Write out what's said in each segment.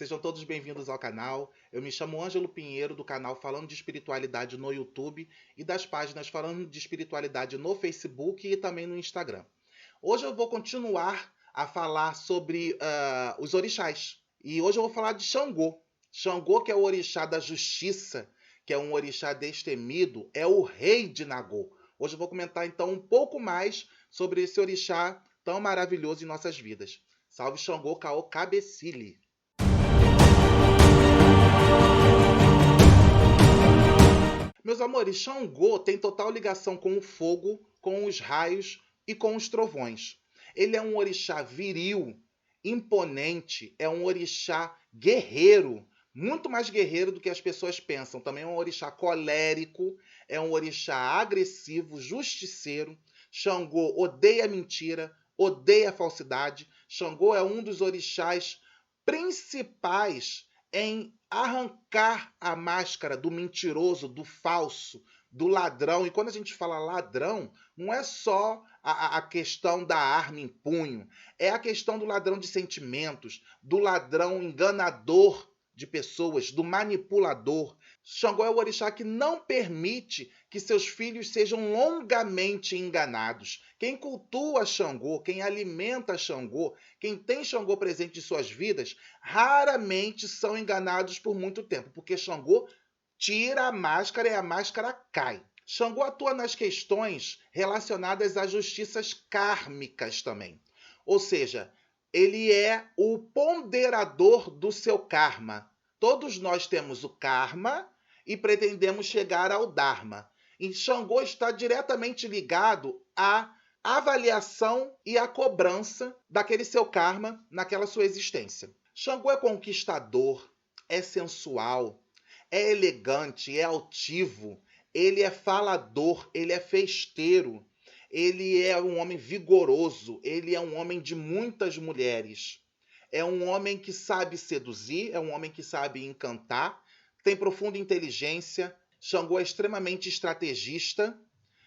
Sejam todos bem-vindos ao canal. Eu me chamo Ângelo Pinheiro, do canal Falando de Espiritualidade no YouTube e das páginas Falando de Espiritualidade no Facebook e também no Instagram. Hoje eu vou continuar a falar sobre os orixás. E hoje eu vou falar de Xangô. Xangô, que é o orixá da justiça, que é um orixá destemido, é o rei de Nagô. Hoje eu vou comentar então um pouco mais sobre esse orixá tão maravilhoso em nossas vidas. Salve Xangô Caô Cabecile! Meus amores, Xangô tem total ligação com o fogo, com os raios e com os trovões. Ele é um orixá viril, imponente, é um orixá guerreiro, muito mais guerreiro do que as pessoas pensam. Também é um orixá colérico, é um orixá agressivo, justiceiro. Xangô odeia mentira, odeia falsidade. Xangô é um dos orixás principais em arrancar a máscara do mentiroso, do falso, do ladrão. E quando a gente fala ladrão, não é só a questão da arma em punho, é a questão do ladrão de sentimentos, do ladrão enganador de pessoas, do manipulador. Xangô é o orixá que não permite que seus filhos sejam longamente enganados. Quem cultua Xangô, quem alimenta Xangô, quem tem Xangô presente em suas vidas, raramente são enganados por muito tempo, porque Xangô tira a máscara e a máscara cai. Xangô atua nas questões relacionadas às justiças kármicas também. Ou seja, ele é o ponderador do seu karma. Todos nós temos o karma e pretendemos chegar ao dharma. E Xangô está diretamente ligado à avaliação e à cobrança daquele seu karma naquela sua existência. Xangô é conquistador, é sensual, é elegante, é altivo, ele é falador, ele é festeiro, ele é um homem vigoroso, ele é um homem de muitas mulheres. É um homem que sabe seduzir, é um homem que sabe encantar, tem profunda inteligência. Xangô é extremamente estrategista.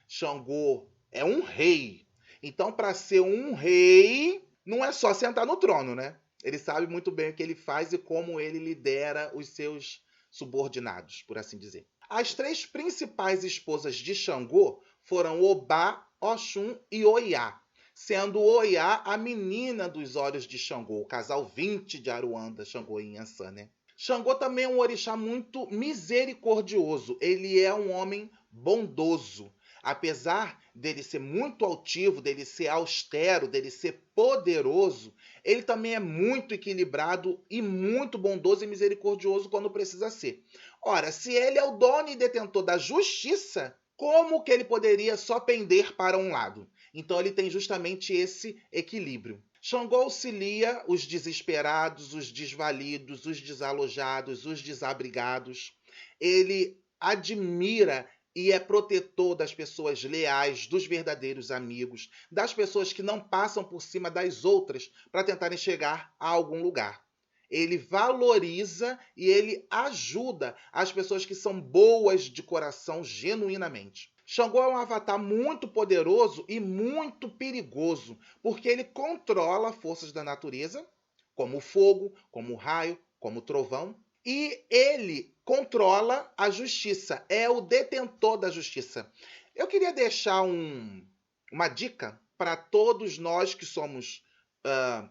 Xangô é um rei. Então, para ser um rei, não é só sentar no trono, né? Ele sabe muito bem o que ele faz e como ele lidera os seus subordinados, por assim dizer. As três principais esposas de Xangô foram Obá, Oxum e Oiá, sendo Oiá a menina dos olhos de Xangô, o casal 20 de Aruanda, Xangô e Inhansã, né? Xangô também é um orixá muito misericordioso. Ele é um homem bondoso. Apesar dele ser muito altivo, dele ser austero, dele ser poderoso, ele também é muito equilibrado e muito bondoso e misericordioso quando precisa ser. Ora, se ele é o dono e detentor da justiça, como que ele poderia só pender para um lado? Então ele tem justamente esse equilíbrio. Xangô auxilia os desesperados, os desvalidos, os desalojados, os desabrigados. Ele admira e é protetor das pessoas leais, dos verdadeiros amigos, das pessoas que não passam por cima das outras para tentarem chegar a algum lugar. Ele valoriza e ele ajuda as pessoas que são boas de coração genuinamente. Xangô é um avatar muito poderoso e muito perigoso, porque ele controla forças da natureza, como o fogo, como o raio, como o trovão, e ele controla a justiça, é o detentor da justiça. Eu queria deixar uma dica para todos nós que somos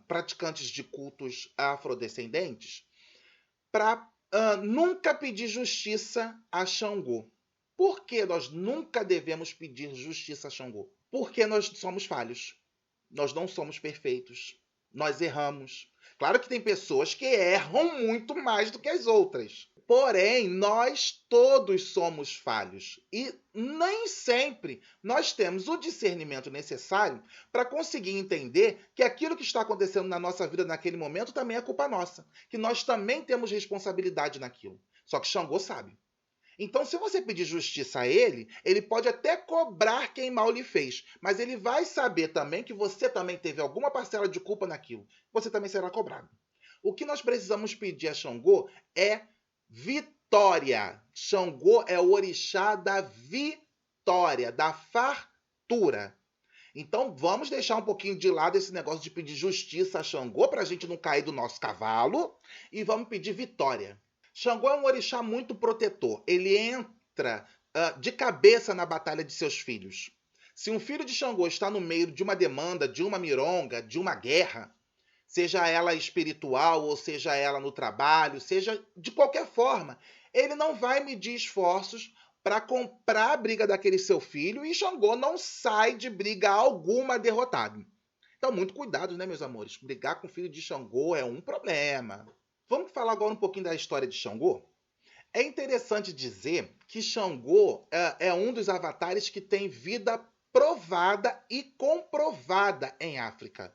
praticantes de cultos afrodescendentes, para nunca pedir justiça a Xangô. Por que nós nunca devemos pedir justiça a Xangô? Porque nós somos falhos. Nós não somos perfeitos. Nós erramos. Claro que tem pessoas que erram muito mais do que as outras. Porém, nós todos somos falhos. E nem sempre nós temos o discernimento necessário para conseguir entender que aquilo que está acontecendo na nossa vida naquele momento também é culpa nossa. Que nós também temos responsabilidade naquilo. Só que Xangô sabe. Então, se você pedir justiça a ele, ele pode até cobrar quem mal lhe fez, mas ele vai saber também que você também teve alguma parcela de culpa naquilo. Você também será cobrado. O que nós precisamos pedir a Xangô é vitória. Xangô é o orixá da vitória, da fartura. Então vamos deixar um pouquinho de lado esse negócio de pedir justiça a Xangô para a gente não cair do nosso cavalo e vamos pedir vitória. Xangô é um orixá muito protetor. Ele entra de cabeça na batalha de seus filhos. Se um filho de Xangô está no meio de uma demanda, de uma mironga, de uma guerra, seja ela espiritual ou seja ela no trabalho, seja de qualquer forma, ele não vai medir esforços para comprar a briga daquele seu filho e Xangô não sai de briga alguma derrotado. Então, muito cuidado, né, meus amores? Brigar com o filho de Xangô é um problema. Vamos falar agora um pouquinho da história de Xangô? É interessante dizer que Xangô é um dos avatares que tem vida provada e comprovada em África.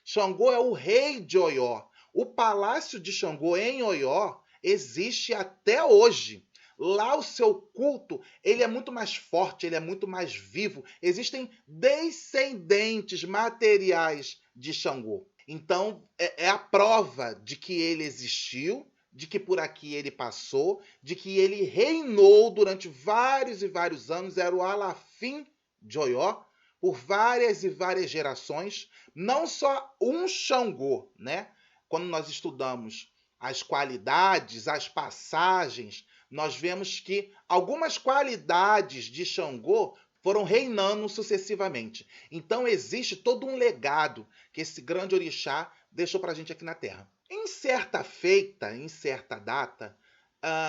Xangô é o rei de Oió. O palácio de Xangô em Oió existe até hoje. Lá o seu culto, ele é muito mais forte, ele é muito mais vivo. Existem descendentes materiais de Xangô. Então, é a prova de que ele existiu, de que por aqui ele passou, de que ele reinou durante vários e vários anos, era o Alafim de Oió, por várias e várias gerações, não só um Xangô, né? Quando nós estudamos as qualidades, as passagens, nós vemos que algumas qualidades de Xangô foram reinando sucessivamente. Então existe todo um legado que esse grande orixá deixou para a gente aqui na Terra. Em certa feita, em certa data,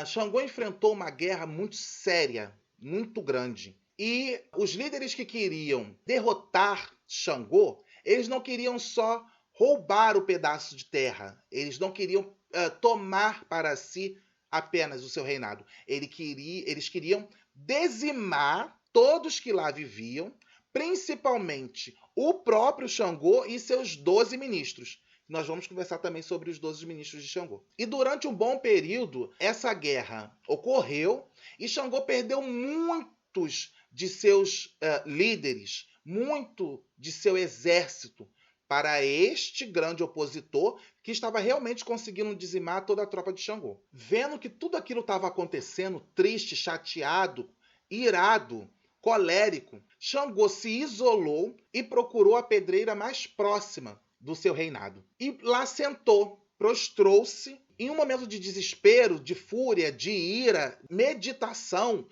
Xangô enfrentou uma guerra muito séria, muito grande. E os líderes que queriam derrotar Xangô, eles não queriam só roubar o pedaço de terra, eles não queriam tomar para si apenas o seu reinado. Eles queriam dizimar todos que lá viviam, principalmente o próprio Xangô e seus 12 ministros. Nós vamos conversar também sobre os 12 ministros de Xangô. E durante um bom período, essa guerra ocorreu e Xangô perdeu muitos de seus líderes, muito de seu exército para este grande opositor que estava realmente conseguindo dizimar toda a tropa de Xangô. Vendo que tudo aquilo estava acontecendo, triste, chateado, irado, colérico, Xangô se isolou e procurou a pedreira mais próxima do seu reinado. E lá sentou, prostrou-se, em um momento de desespero, de fúria, de ira, meditação,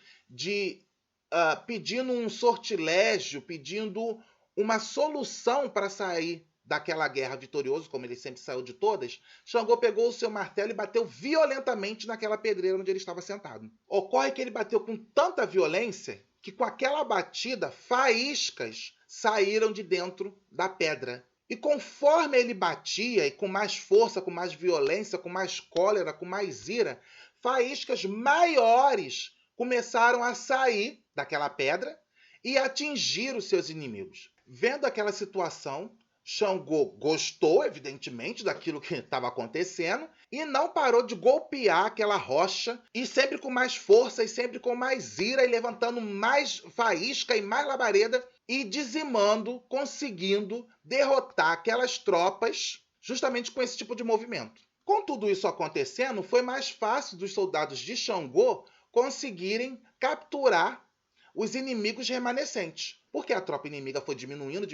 pedindo um sortilégio, pedindo uma solução para sair daquela guerra vitorioso, como ele sempre saiu de todas. Xangô pegou o seu martelo e bateu violentamente naquela pedreira onde ele estava sentado. Ocorre que ele bateu com tanta violência que com aquela batida, faíscas saíram de dentro da pedra. E conforme ele batia, e com mais força, com mais violência, com mais cólera, com mais ira, faíscas maiores começaram a sair daquela pedra e atingir os seus inimigos. Vendo aquela situação, Xangô gostou, evidentemente, daquilo que estava acontecendo e não parou de golpear aquela rocha, e sempre com mais força, e sempre com mais ira, e levantando mais faísca e mais labareda, e dizimando, conseguindo derrotar aquelas tropas justamente com esse tipo de movimento. Com tudo isso acontecendo, foi mais fácil dos soldados de Xangô conseguirem capturar os inimigos remanescentes. Porque a tropa inimiga foi diminuindo,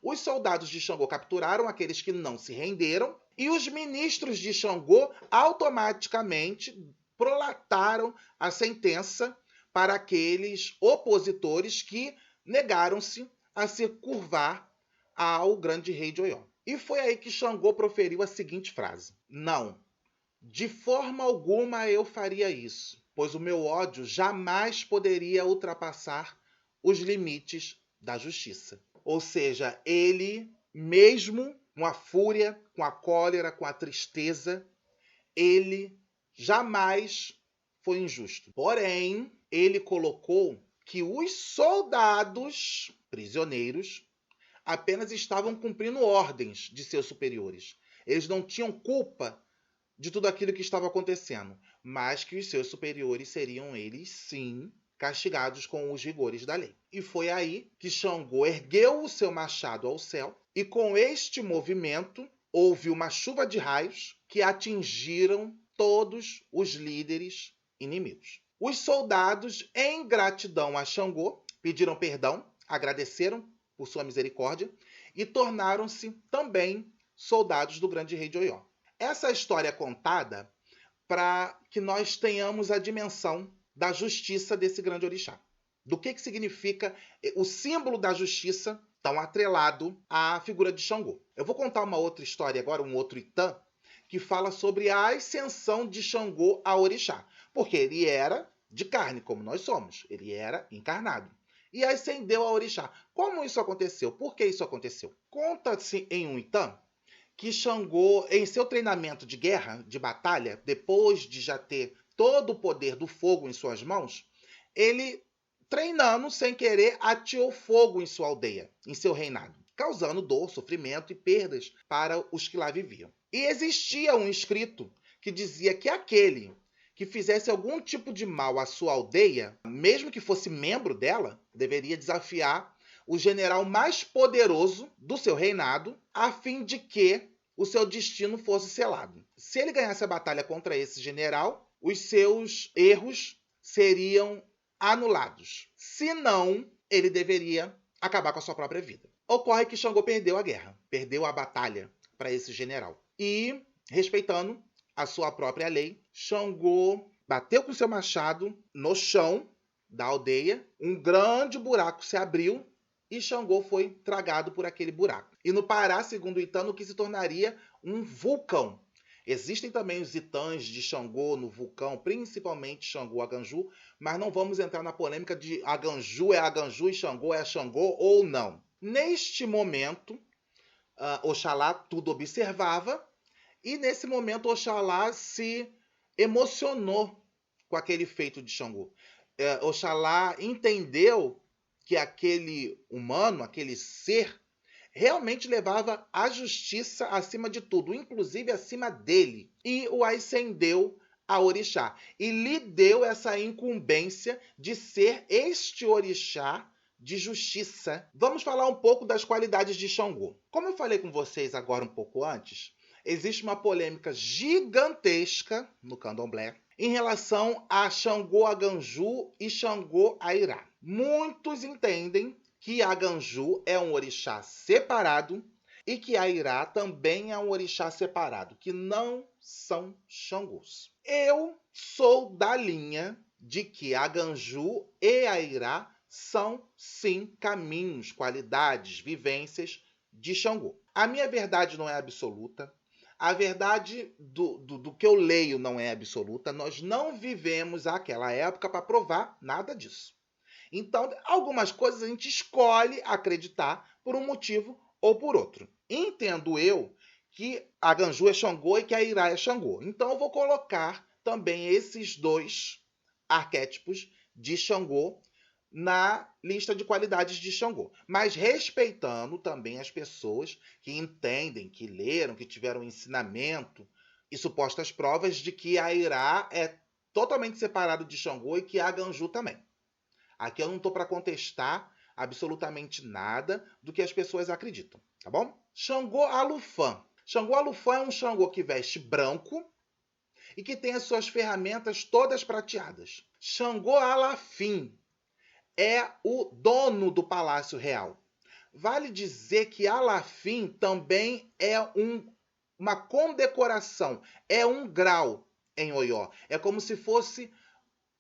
os soldados de Xangô capturaram aqueles que não se renderam, e os ministros de Xangô automaticamente prolataram a sentença para aqueles opositores que negaram-se a se curvar ao grande rei de Oió. E foi aí que Xangô proferiu a seguinte frase: não, de forma alguma eu faria isso, pois o meu ódio jamais poderia ultrapassar os limites da justiça. Ou seja, ele, mesmo com a fúria, com a cólera, com a tristeza, ele jamais foi injusto. Porém, ele colocou que os soldados prisioneiros apenas estavam cumprindo ordens de seus superiores. Eles não tinham culpa de tudo aquilo que estava acontecendo, mas que os seus superiores seriam eles, sim, castigados com os rigores da lei. E foi aí que Xangô ergueu o seu machado ao céu, e com este movimento houve uma chuva de raios que atingiram todos os líderes inimigos. Os soldados, em gratidão a Xangô, pediram perdão, agradeceram por sua misericórdia, e tornaram-se também soldados do grande rei de Oió. Essa história é contada para que nós tenhamos a dimensão da justiça desse grande orixá. Do que significa o símbolo da justiça tão atrelado à figura de Xangô. Eu vou contar uma outra história agora, um outro Itã, que fala sobre a ascensão de Xangô a orixá. Porque ele era de carne, como nós somos. Ele era encarnado. E ascendeu a orixá. Como isso aconteceu? Por que isso aconteceu? Conta-se em um Itã que Xangô, em seu treinamento de guerra, de batalha, depois de já ter todo o poder do fogo em suas mãos, ele, treinando sem querer, ateou fogo em sua aldeia, em seu reinado, causando dor, sofrimento e perdas para os que lá viviam. E existia um escrito que dizia que aquele que fizesse algum tipo de mal à sua aldeia, mesmo que fosse membro dela, deveria desafiar o general mais poderoso do seu reinado, a fim de que o seu destino fosse selado. Se ele ganhasse a batalha contra esse general, os seus erros seriam anulados. Se não, ele deveria acabar com a sua própria vida. Ocorre que Xangô perdeu a guerra, perdeu a batalha para esse general. E, respeitando a sua própria lei, Xangô bateu com seu machado no chão da aldeia, um grande buraco se abriu e Xangô foi tragado por aquele buraco. E no Pará, segundo o Itã, que se tornaria um vulcão. Existem também os Itãs de Xangô no vulcão, principalmente Xangô Aganju, mas não vamos entrar na polêmica de Aganju é Aganju e Xangô é Xangô ou não. Neste momento, Oxalá tudo observava, e nesse momento Oxalá se emocionou com aquele feito de Xangô. Oxalá entendeu que aquele humano, aquele ser, realmente levava a justiça acima de tudo, inclusive acima dele, e o ascendeu a orixá. E lhe deu essa incumbência de ser este orixá de justiça. Vamos falar um pouco das qualidades de Xangô. Como eu falei com vocês agora um pouco antes, existe uma polêmica gigantesca no candomblé em relação a Xangô Aganju e Xangô Airá. Muitos entendem que Aganju é um orixá separado e que Airá também é um orixá separado, que não são Xangôs. Eu sou da linha de que Aganju e Airá são, sim, caminhos, qualidades, vivências de Xangô. A minha verdade não é absoluta. A verdade do que eu leio não é absoluta. Nós não vivemos aquela época para provar nada disso. Então, algumas coisas a gente escolhe acreditar por um motivo ou por outro. Entendo eu que Aganju é Xangô e que Airá é Xangô. Então, eu vou colocar também esses dois arquétipos de Xangô na lista de qualidades de Xangô, mas respeitando também as pessoas que entendem, que leram, que tiveram ensinamento e supostas provas de que Airá é totalmente separado de Xangô e que Aganju também. Aqui eu não estou para contestar absolutamente nada do que as pessoas acreditam, tá bom? Xangô Alufã. Xangô Alufã é um Xangô que veste branco e que tem as suas ferramentas todas prateadas. Xangô Alafim é o dono do Palácio Real. Vale dizer que Alafim também é uma condecoração, é um grau em Oió. É como se fosse,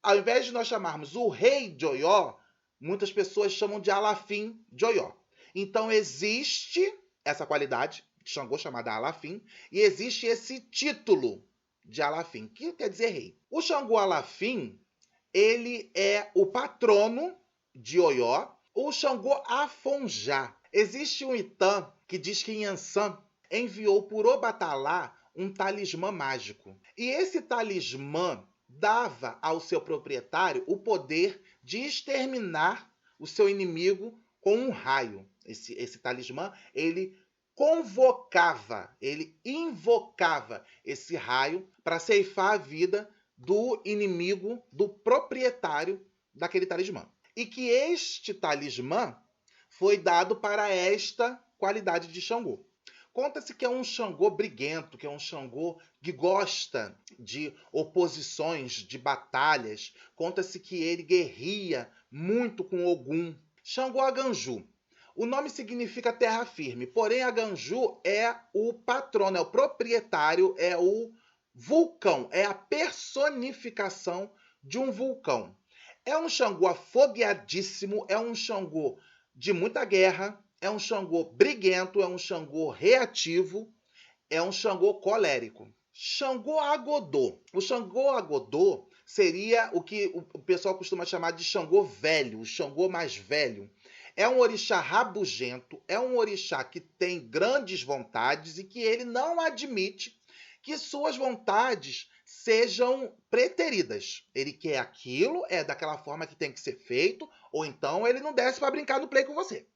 ao invés de nós chamarmos o rei de Oió, muitas pessoas chamam de Alafim de Oió. Então existe essa qualidade de Xangô chamada Alafim e existe esse título de Alafim, que quer dizer rei. O Xangô Alafim, ele é o patrono de Oió, o Xangô Afonjá. Existe um Itã que diz que Inhansã enviou por Obatalá um talismã mágico. E esse talismã dava ao seu proprietário o poder de exterminar o seu inimigo com um raio. Esse talismã, ele convocava, ele invocava esse raio para ceifar a vida do inimigo, do proprietário daquele talismã. E que este talismã foi dado para esta qualidade de Xangô. Conta-se que é um Xangô briguento, que é um Xangô que gosta de oposições, de batalhas. Conta-se que ele guerria muito com Ogum. Xangô Aganju. O nome significa terra firme, porém Aganju é o patrono, é o proprietário, é o vulcão, é a personificação de um vulcão. É um Xangô afogueadíssimo, é um Xangô de muita guerra, é um Xangô briguento, é um Xangô reativo, é um Xangô colérico. Xangô Agodô. O Xangô Agodô seria o que o pessoal costuma chamar de Xangô velho, o Xangô mais velho. É um orixá rabugento, é um orixá que tem grandes vontades e que ele não admite que suas vontades sejam preteridas. Ele quer aquilo, é daquela forma que tem que ser feito, ou então ele não desce para brincar no play com você.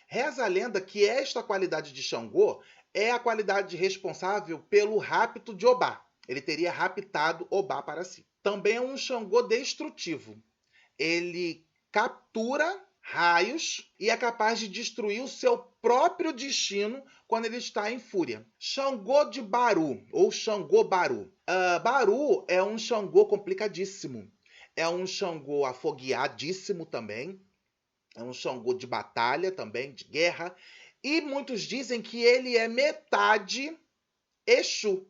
Reza a lenda que esta qualidade de Xangô é a qualidade responsável pelo rapto de Obá. Ele teria raptado Obá para si. Também é um Xangô destrutivo. Ele captura raios e é capaz de destruir o seu próprio destino quando ele está em fúria. Xangô de Baru, ou Xangô Baru. Baru é um Xangô complicadíssimo. É um Xangô afogueadíssimo também. É um Xangô de batalha também, de guerra. E muitos dizem que ele é metade Exu.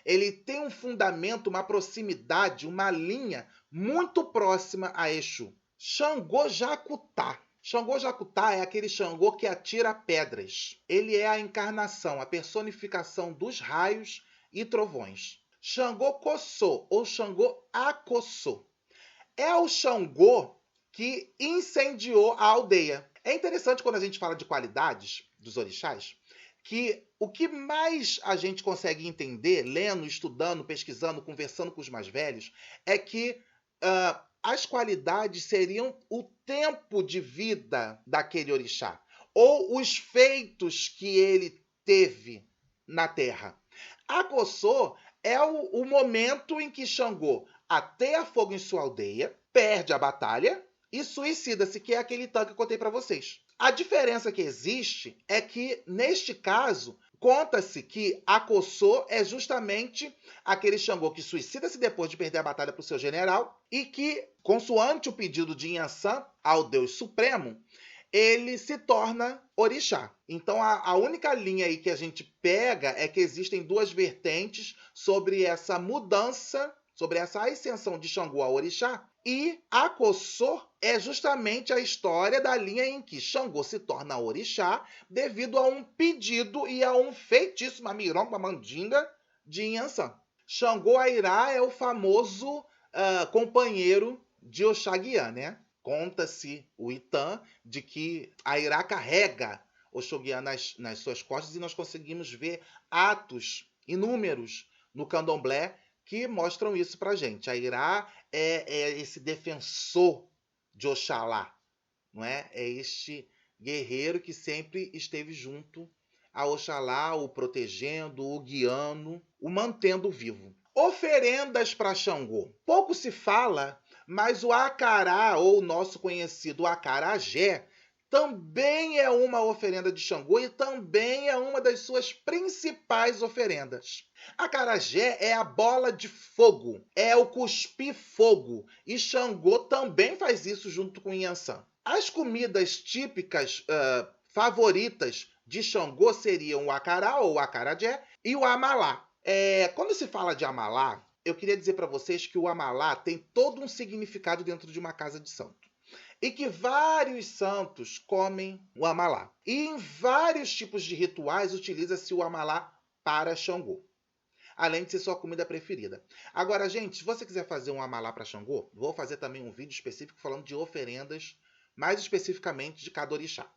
Ele tem um fundamento, uma proximidade, uma linha muito próxima a Exu. Xangô Jacutá. Xangô Jacutá é aquele Xangô que atira pedras. Ele é a encarnação, a personificação dos raios e trovões. Xangô Coçô, ou Xangô Acossô. É o Xangô que incendiou a aldeia. É interessante quando a gente fala de qualidades dos orixás, que o que mais a gente consegue entender, lendo, estudando, pesquisando, conversando com os mais velhos, é que as qualidades seriam o tempo de vida daquele orixá, ou os feitos que ele teve na Terra. Acossô é o momento em que Xangô ateia fogo em sua aldeia, perde a batalha e suicida-se, que é aquele tanque que eu contei para vocês. A diferença que existe é que, neste caso, conta-se que Acossô é justamente aquele Xangô que suicida-se depois de perder a batalha para o seu general e que, consoante o pedido de Inhansã ao Deus Supremo, ele se torna orixá. Então, a única linha aí que a gente pega é que existem duas vertentes sobre essa mudança, sobre essa ascensão de Xangô ao orixá, e Acossô é justamente a história da linha em que Xangô se torna orixá devido a um pedido e a um feitiço, uma mironga, uma mandinga de Inhansã. Xangô Airá é o famoso companheiro de Oxaguian, né? Conta-se o Itã de que Airá carrega Oxoguian nas suas costas e nós conseguimos ver atos inúmeros no candomblé que mostram isso pra gente. Airá é esse defensor de Oxalá, não é? É este guerreiro que sempre esteve junto a Oxalá, o protegendo, o guiando, o mantendo vivo. Oferendas para Xangô. Pouco se fala, mas o acará, ou o nosso conhecido acarajé, também é uma oferenda de Xangô e também é uma das suas principais oferendas. Acarajé é a bola de fogo, é o cuspir-fogo, e Xangô também faz isso junto com Inhansã. As comidas típicas favoritas de Xangô seriam o acará, ou acarajé, e o amalá. Quando se fala de amalá, eu queria dizer para vocês que o amalá tem todo um significado dentro de uma casa de santo. E que vários santos comem o amalá. E em vários tipos de rituais utiliza-se o amalá para Xangô, além de ser sua comida preferida. Agora, gente, se você quiser fazer um amalá para Xangô, vou fazer também um vídeo específico falando de oferendas, mais especificamente de cada orixá.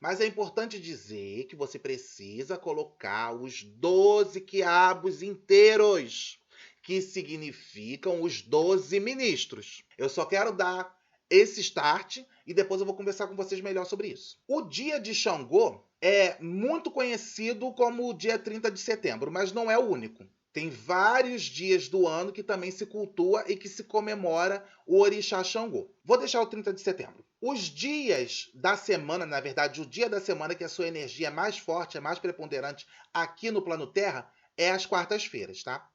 Mas é importante dizer que você precisa colocar os 12 quiabos inteiros, que significam os 12 ministros. Eu só quero dar esse start e depois eu vou conversar com vocês melhor sobre isso. O dia de Xangô é muito conhecido como o dia 30 de setembro, mas não é o único. Tem vários dias do ano que também se cultua e que se comemora o orixá Xangô. Vou deixar o 30 de setembro. Os dias da semana, na verdade, o dia da semana que a sua energia é mais forte, é mais preponderante aqui no plano Terra, é as quartas-feiras, tá?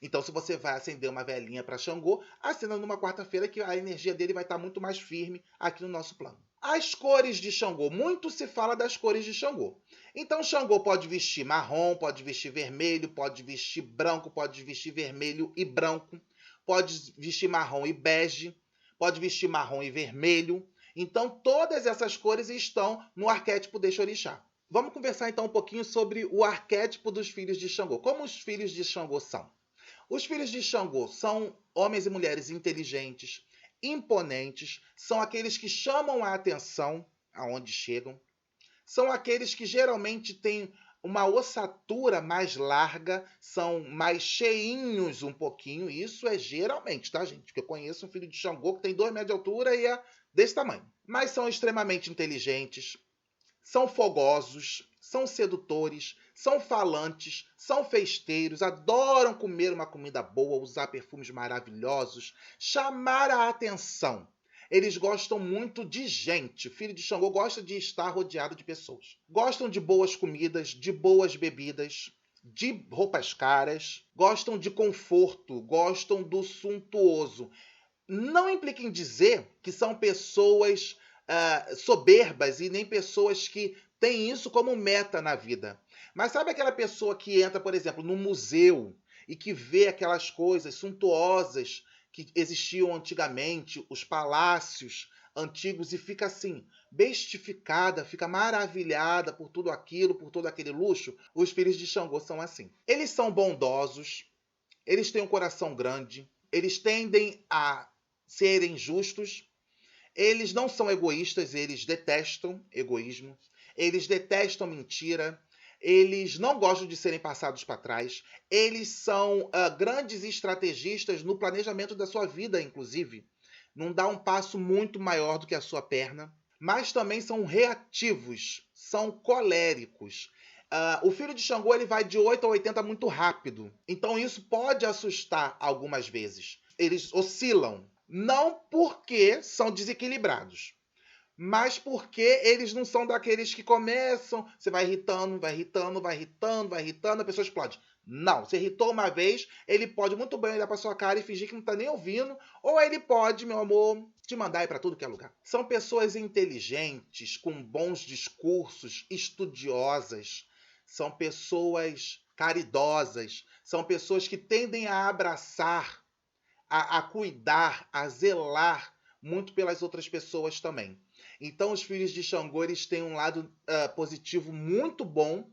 Então, se você vai acender uma velinha para Xangô, acenda numa quarta-feira que a energia dele vai estar muito mais firme aqui no nosso plano. As cores de Xangô. Muito se fala das cores de Xangô. Então, Xangô pode vestir marrom, pode vestir vermelho, pode vestir branco, pode vestir vermelho e branco, pode vestir marrom e bege, pode vestir marrom e vermelho. Então, todas essas cores estão no arquétipo deste orixá. Vamos conversar então um pouquinho sobre o arquétipo dos filhos de Xangô. Como os filhos de Xangô são? Os filhos de Xangô são homens e mulheres inteligentes, imponentes, são aqueles que chamam a atenção aonde chegam, são aqueles que geralmente têm uma ossatura mais larga, são mais cheinhos um pouquinho, e isso é geralmente, tá, gente? Porque eu conheço um filho de Xangô que tem 2 metros de altura e é desse tamanho. Mas são extremamente inteligentes, são fogosos, são sedutores, são falantes, são festeiros, adoram comer uma comida boa, usar perfumes maravilhosos, chamar a atenção. Eles gostam muito de gente. O filho de Xangô gosta de estar rodeado de pessoas. Gostam de boas comidas, de boas bebidas, de roupas caras, gostam de conforto, gostam do suntuoso. Não implica em dizer que são pessoas soberbas e nem pessoas que têm isso como meta na vida. Mas sabe aquela pessoa que entra, por exemplo, no museu e que vê aquelas coisas suntuosas que existiam antigamente, os palácios antigos, e fica assim, bestificada, fica maravilhada por tudo aquilo, por todo aquele luxo? Os filhos de Xangô são assim. Eles são bondosos, eles têm um coração grande, eles tendem a serem justos, eles não são egoístas, eles detestam egoísmo, eles detestam mentira, eles não gostam de serem passados para trás, eles são grandes estrategistas no planejamento da sua vida, inclusive. Não dá um passo muito maior do que a sua perna, mas também são reativos, são coléricos. O filho de Xangô ele vai de 8 a 80 muito rápido, então isso pode assustar algumas vezes. Eles oscilam, não porque são desequilibrados, mas porque eles não são daqueles que começam, você vai irritando, vai irritando, vai irritando, vai irritando, a pessoa explode. Não, você irritou uma vez, ele pode muito bem olhar para sua cara e fingir que não está nem ouvindo, ou ele pode, meu amor, te mandar ir para tudo que é lugar. São pessoas inteligentes, com bons discursos, estudiosas, são pessoas caridosas, são pessoas que tendem a abraçar, a cuidar, a zelar muito pelas outras pessoas também. Então, os filhos de Xangô eles têm um lado positivo muito bom,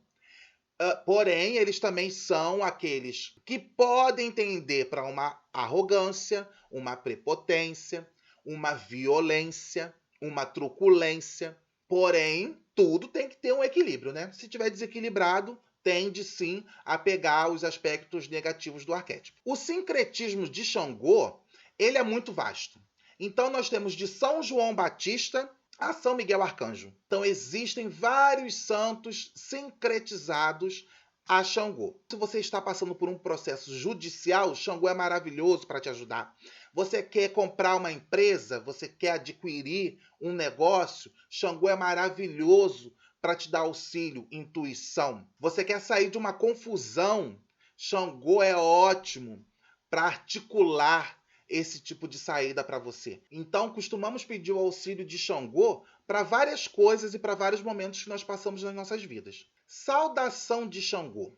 porém, eles também são aqueles que podem tender para uma arrogância, uma prepotência, uma violência, uma truculência. Porém, tudo tem que ter um equilíbrio, né? Se tiver desequilibrado, tende sim a pegar os aspectos negativos do arquétipo. O sincretismo de Xangô, ele é muito vasto. Então, nós temos de São João Batista a São Miguel Arcanjo. Então, existem vários santos sincretizados a Xangô. Se você está passando por um processo judicial, Xangô é maravilhoso para te ajudar. Você quer comprar uma empresa, você quer adquirir um negócio, Xangô é maravilhoso para te dar auxílio, intuição. Você quer sair de uma confusão, Xangô é ótimo para articular esse tipo de saída para você. Então, costumamos pedir o auxílio de Xangô para várias coisas e para vários momentos que nós passamos nas nossas vidas. Saudação de Xangô.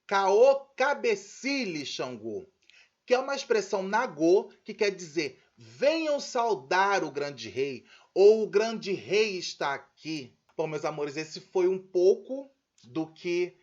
Caô cabecile Xangô, que é uma expressão nagô que quer dizer venham saudar o grande rei, ou o grande rei está aqui. Bom, meus amores, esse foi um pouco do que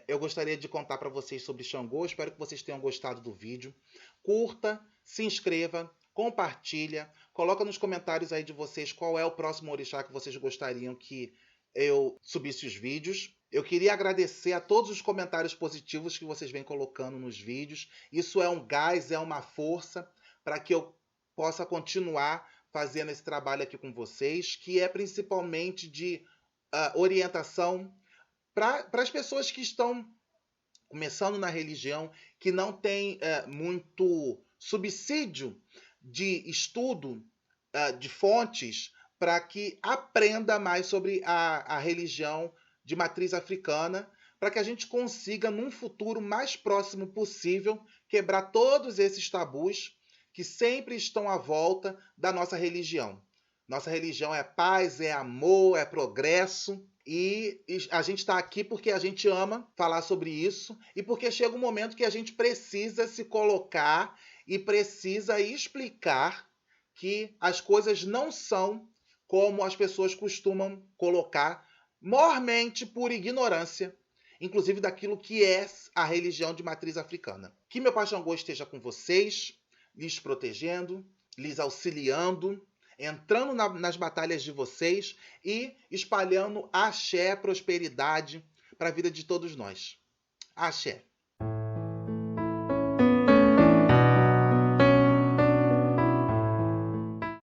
eu gostaria de contar para vocês sobre Xangô. Espero que vocês tenham gostado do vídeo. Curta, se inscreva, compartilha, coloca nos comentários aí de vocês qual é o próximo orixá que vocês gostariam que eu subisse os vídeos. Eu queria agradecer a todos os comentários positivos que vocês vêm colocando nos vídeos. Isso é um gás, é uma força para que eu possa continuar fazendo esse trabalho aqui com vocês, que é principalmente de orientação para as pessoas que estão começando na religião, que não tem muito subsídio de estudo de fontes para que aprenda mais sobre a religião de matriz africana, para que a gente consiga, num futuro mais próximo possível, quebrar todos esses tabus que sempre estão à volta da nossa religião. Nossa religião é paz, é amor, é progresso. E a gente está aqui porque a gente ama falar sobre isso e porque chega um momento que a gente precisa se colocar e precisa explicar que as coisas não são como as pessoas costumam colocar, mormente por ignorância, inclusive daquilo que é a religião de matriz africana. Que meu Pai Xangô esteja com vocês, lhes protegendo, lhes auxiliando, entrando nas batalhas de vocês e espalhando axé, prosperidade para a vida de todos nós. Axé.